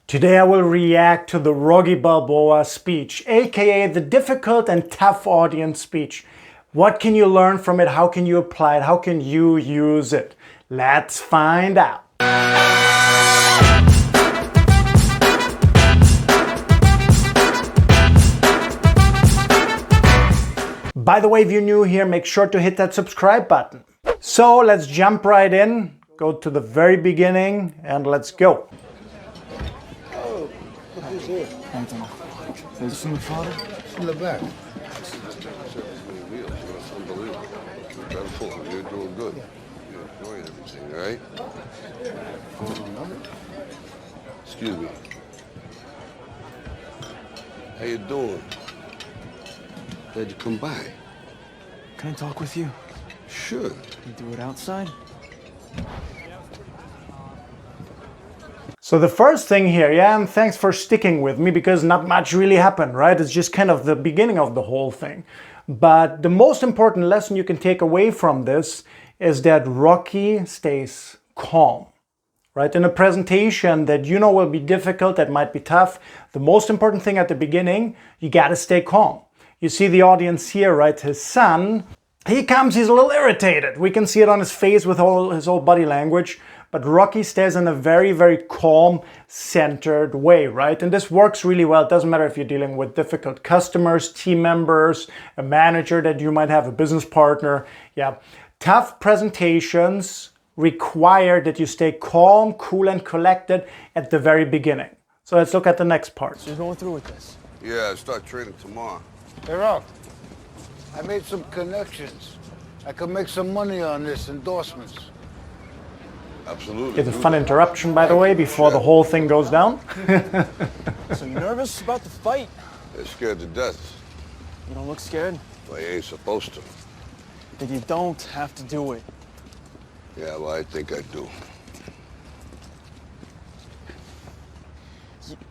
Today I will react to the Rocky Balboa speech, aka the difficult and tough audience speech. What can you learn from it? How can you apply it? How can you use it? Let's find out. By the way, if you're new here, make sure to hit that subscribe button. So let's jump right in, go to the very beginning, and let's go. Is this from the father? It's in the back. Unbelievable. You're doing good. You're enjoying everything, all right? Excuse me. How you doing? Glad you come by. Can I talk with you? Sure. Can you do it outside? So the first thing here, and thanks for sticking with me because not much really happened, right? It's just kind of the beginning of the whole thing. But the most important lesson you can take away from this is that Rocky stays calm, right? In a presentation that you know will be difficult, that might be tough, the most important thing at the beginning, you gotta stay calm. You see the audience here, right? His son, he's a little irritated. We can see it on his face with his whole body language. But Rocky stays in a very, very calm, centered way, right? And this works really well. It doesn't matter if you're dealing with difficult customers, team members, a manager that you might have, a business partner. Yeah, tough presentations require that you stay calm, cool, and collected at the very beginning. So let's look at the next part. So you're going through with this? Yeah, I start training tomorrow. Hey, Rock, I made some connections. I could make some money on this, endorsements. Absolutely. It's a fun interruption, by the way, before the whole thing goes down. So you're nervous about the fight? They're scared to death. You don't look scared? Well, you ain't supposed to. Then you don't have to do it. Yeah, well, I think I do.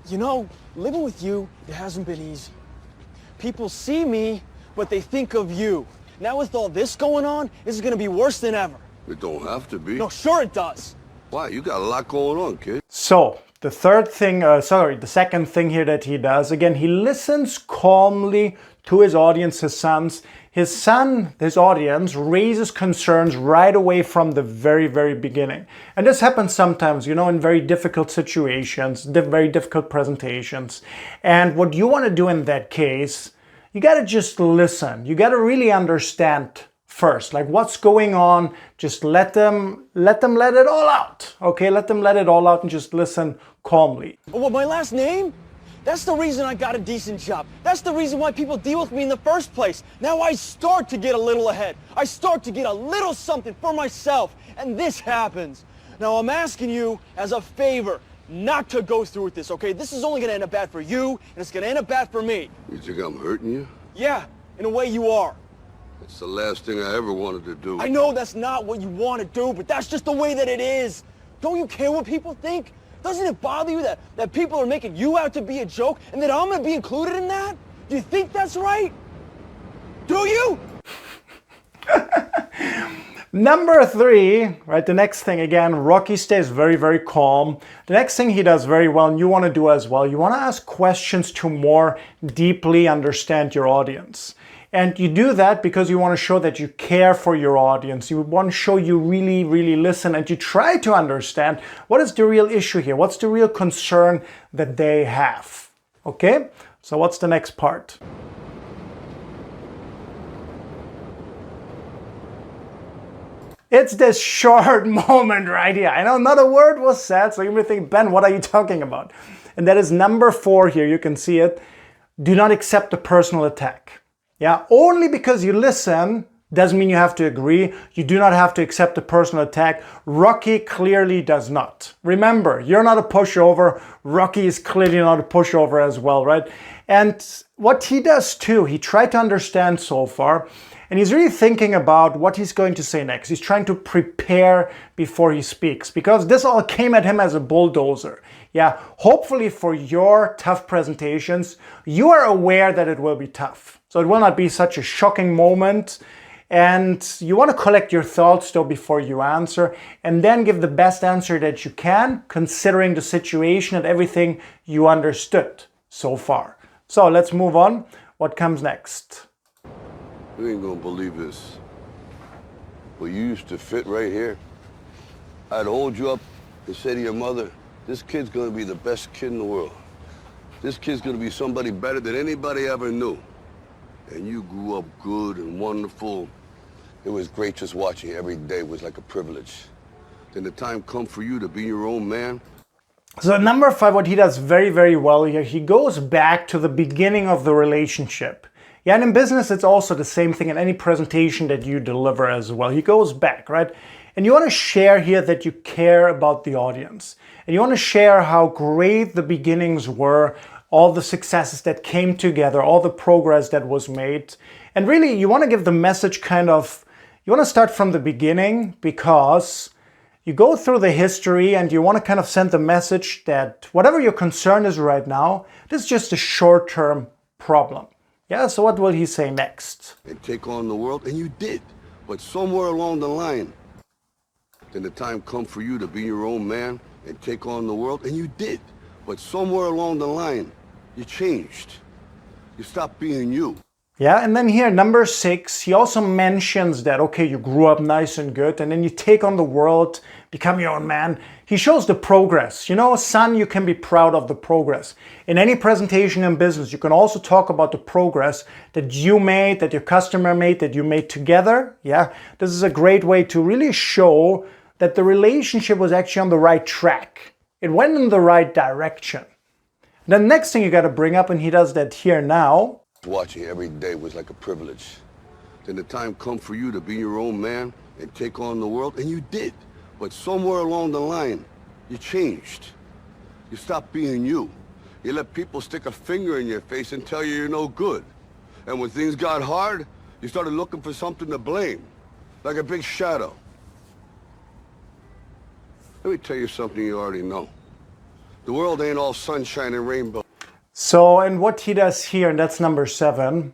You know, living with you, it hasn't been easy. People see me, but they think of you. Now with all this going on, this is gonna be worse than ever. It don't have to be. No, sure it does. Why? You got a lot going on, kid. So the the second thing here that he does, again, he listens calmly to his audience, his sons. His audience, raises concerns right away from the very, very beginning. And this happens sometimes, in very difficult situations, very difficult presentations. And what you want to do in that case, you got to just listen. You got to really understand first, like what's going on. Just let them let it all out. Okay, let them let it all out and just listen calmly. Oh, what, my last name? That's the reason I got a decent job. That's the reason why people deal with me in the first place. Now I start to get a little ahead. I start to get a little something for myself, and this happens. Now I'm asking you as a favor not to go through with this, okay? This is only gonna end up bad for you, and it's gonna end up bad for me. You think I'm hurting you? Yeah, in a way you are. It's the last thing I ever wanted to do. I know that's not what you want to do, but that's just the way that it is. Don't you care what people think? Doesn't it bother you that people are making you out to be a joke and that I'm going to be included in that? Do you think that's right? Do you? Number 3, right, the next thing, again, Rocky stays very, very calm. The next thing he does very well, and you want to do as well, you want to ask questions to more deeply understand your audience. And you do that because you want to show that you care for your audience. You want to show you really, really listen, and you try to understand what is the real issue here? What's the real concern that they have? Okay? So what's the next part? It's this short moment right here. I know not a word was said, so you may think, Ben, what are you talking about? And that is number 4 here. You can see it. Do not accept a personal attack. Yeah, only because you listen doesn't mean you have to agree. You do not have to accept a personal attack. Rocky clearly does not. Remember, you're not a pushover. Rocky is clearly not a pushover as well, right? And what he does too, he tried to understand so far, and he's really thinking about what he's going to say next. He's trying to prepare before he speaks, because this all came at him as a bulldozer. Yeah, hopefully for your tough presentations, you are aware that it will be tough. So it will not be such a shocking moment. And you want to collect your thoughts though before you answer, and then give the best answer that you can, considering the situation and everything you understood so far. So let's move on. What comes next? You ain't gonna believe this. But you used to fit right here. I'd hold you up and say to your mother, this kid's gonna be the best kid in the world. This kid's gonna be somebody better than anybody ever knew. And you grew up good and wonderful. It was great just watching you every day. It was like a privilege. Then the time come for you to be your own man. So number 5, what he does very, very well here, he goes back to the beginning of the relationship. Yeah, and in business, it's also the same thing in any presentation that you deliver as well. He goes back, right? And you want to share here that you care about the audience. And you want to share how great the beginnings were, all the successes that came together, all the progress that was made. And really, you want to give the message you want to start from the beginning, because you go through the history and you want to kind of send the message that whatever your concern is right now, this is just a short-term problem. Yeah, so what will he say next? And take on the world, and you did. But somewhere along the line, then the time come for you to be your own man and take on the world, and you did. But somewhere along the line, you changed. You stopped being you. Yeah, and then here, number 6, he also mentions that, okay, you grew up nice and good, and then you take on the world, become your own man. He shows the progress. You know, son, you can be proud of the progress. In any presentation in business, you can also talk about the progress that you made, that your customer made, that you made together. Yeah, this is a great way to really show that the relationship was actually on the right track. It went in the right direction. The next thing you got to bring up, and he does that here now. Watching you every day was like a privilege. Then the time come for you to be your own man and take on the world, and you did. But somewhere along the line, you changed. You stopped being you. You let people stick a finger in your face and tell you you're no good. And when things got hard, you started looking for something to blame, like a big shadow. Let me tell you something you already know. The world ain't all sunshine and rainbow. So, and what he does here, and that's number 7,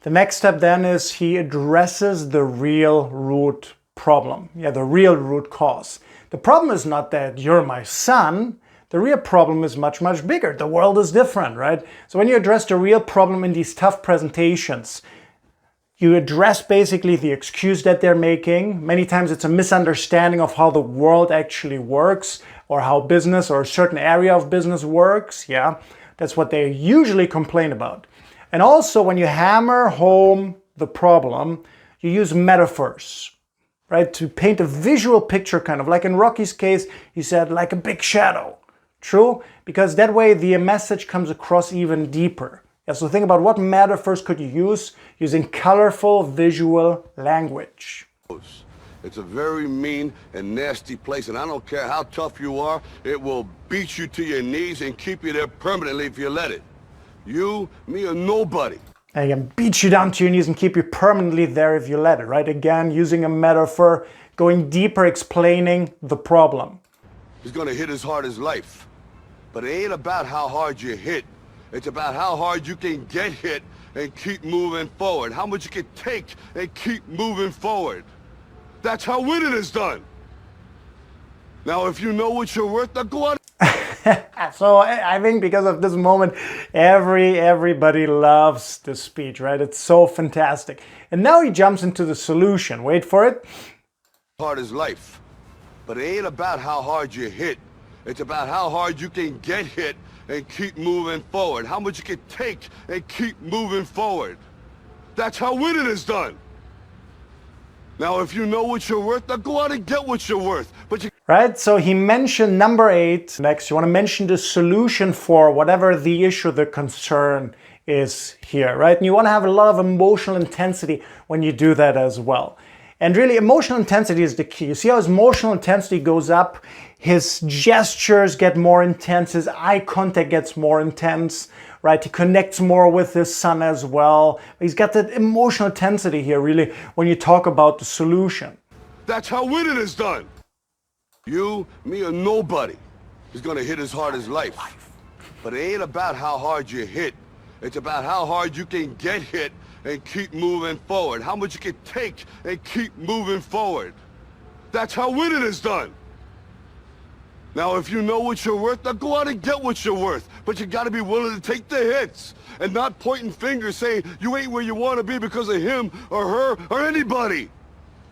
the next step then is he addresses the real root problem. Yeah, the real root cause. The problem is not that you're my son. The real problem is much, much bigger. The world is different, right? So when you address the real problem in these tough presentations, you address basically the excuse that they're making. Many times it's a misunderstanding of how the world actually works, or how business or a certain area of business works. Yeah. That's what they usually complain about. And also when you hammer home the problem, you use metaphors, right? To paint a visual picture, kind of like in Rocky's case, he said like a big shadow. True? Because that way the message comes across even deeper. Yeah, so think about what metaphors could you use using colorful visual language. It's a very mean and nasty place, and I don't care how tough you are, it will beat you to your knees and keep you there permanently if you let it. You, me, or nobody. And it can beat you down to your knees and keep you permanently there if you let it, right? Again, using a metaphor, going deeper, explaining the problem. He's gonna hit as hard as life. But it ain't about how hard you hit. It's about how hard you can get hit and keep moving forward. How much you can take and keep moving forward. That's how winning is done. Now, if you know what you're worth, now go out. So I think because of this moment, everybody loves this speech, right? It's so fantastic. And now he jumps into the solution. Wait for it. Hard as life. But it ain't about how hard you hit. It's about how hard you can get hit and keep moving forward. How much you can take and keep moving forward. That's how winning is done. Now, if you know what you're worth, now go out and get what you're worth. But you... Right, so he mentioned number 8. Next, you want to mention the solution for whatever the issue, the concern is here, right? And you want to have a lot of emotional intensity when you do that as well. And really, emotional intensity is the key. You see how his emotional intensity goes up, his gestures get more intense, his eye contact gets more intense, right? He connects more with his son as well. He's got that emotional intensity here, really, when you talk about the solution. That's how winning is done. You, me, or nobody is gonna hit as hard as life. But it ain't about how hard you hit. It's about how hard you can get hit and keep moving forward. How much you can take and keep moving forward. That's how winning is done. Now, if you know what you're worth, now go out and get what you're worth. But you gotta be willing to take the hits and not pointing fingers saying you ain't where you wanna be because of him or her or anybody.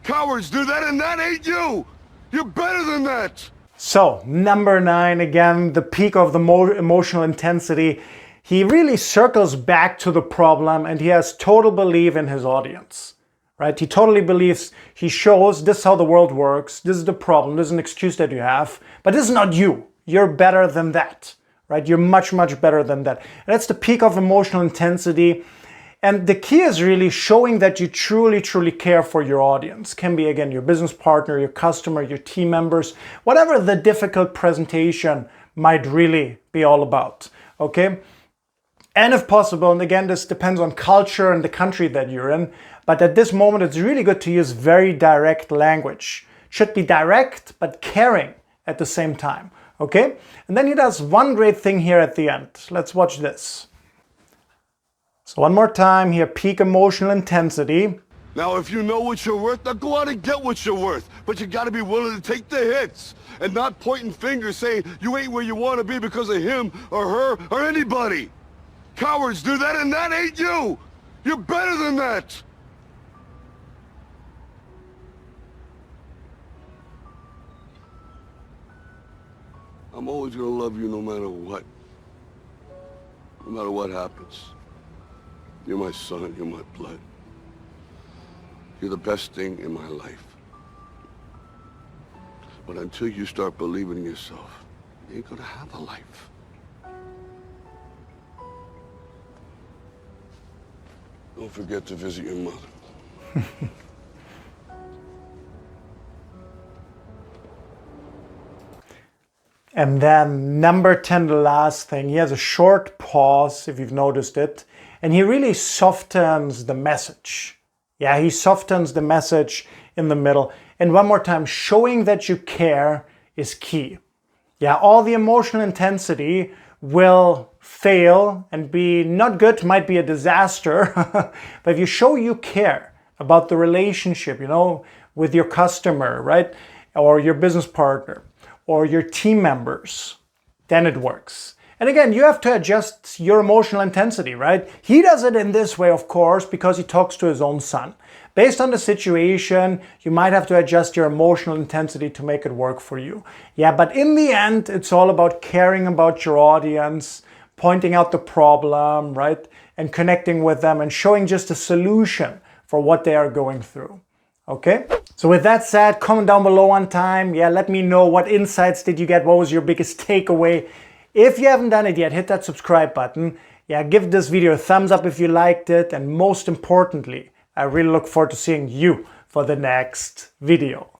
Cowards do that and that ain't you. You're better than that. So, number 9, again, the peak of the emotional intensity. He really circles back to the problem and he has total belief in his audience. Right? He totally believes, he shows this is how the world works, this is the problem, this is an excuse that you have, but this is not you. You're better than that, right? You're much, much better than that. And that's the peak of emotional intensity. And the key is really showing that you truly, truly care for your audience. Can be, again, your business partner, your customer, your team members, whatever the difficult presentation might really be all about, okay? And if possible, and again, this depends on culture and the country that you're in, but at this moment, it's really good to use very direct language. Should be direct, but caring at the same time, okay? And then he does one great thing here at the end. Let's watch this. So one more time here, peak emotional intensity. Now, if you know what you're worth, now go out and get what you're worth. But you gotta be willing to take the hits and not pointing fingers saying you ain't where you wanna be because of him or her or anybody. Cowards do that and that ain't you. You're better than that. I'm always gonna love you no matter what. No matter what happens. You're my son, you're my blood. You're the best thing in my life. But until you start believing in yourself, you ain't gonna have a life. Don't forget to visit your mother. And then number 10, the last thing, he has a short pause, if you've noticed it, and he really softens the message. Yeah, he softens the message in the middle. And one more time, showing that you care is key. Yeah, all the emotional intensity will fail and be not good, might be a disaster. But if you show you care about the relationship, with your customer, right? Or your business partner, or your team members, then it works. And again, you have to adjust your emotional intensity, right? He does it in this way, of course, because he talks to his own son. Based on the situation, you might have to adjust your emotional intensity to make it work for you. Yeah, but in the end, it's all about caring about your audience, pointing out the problem, right? And connecting with them and showing just a solution for what they are going through. Okay? So with that said, comment down below on time. Yeah, let me know what insights did you get? What was your biggest takeaway? If you haven't done it yet, hit that subscribe button. Yeah, give this video a thumbs up if you liked it. And most importantly, I really look forward to seeing you for the next video.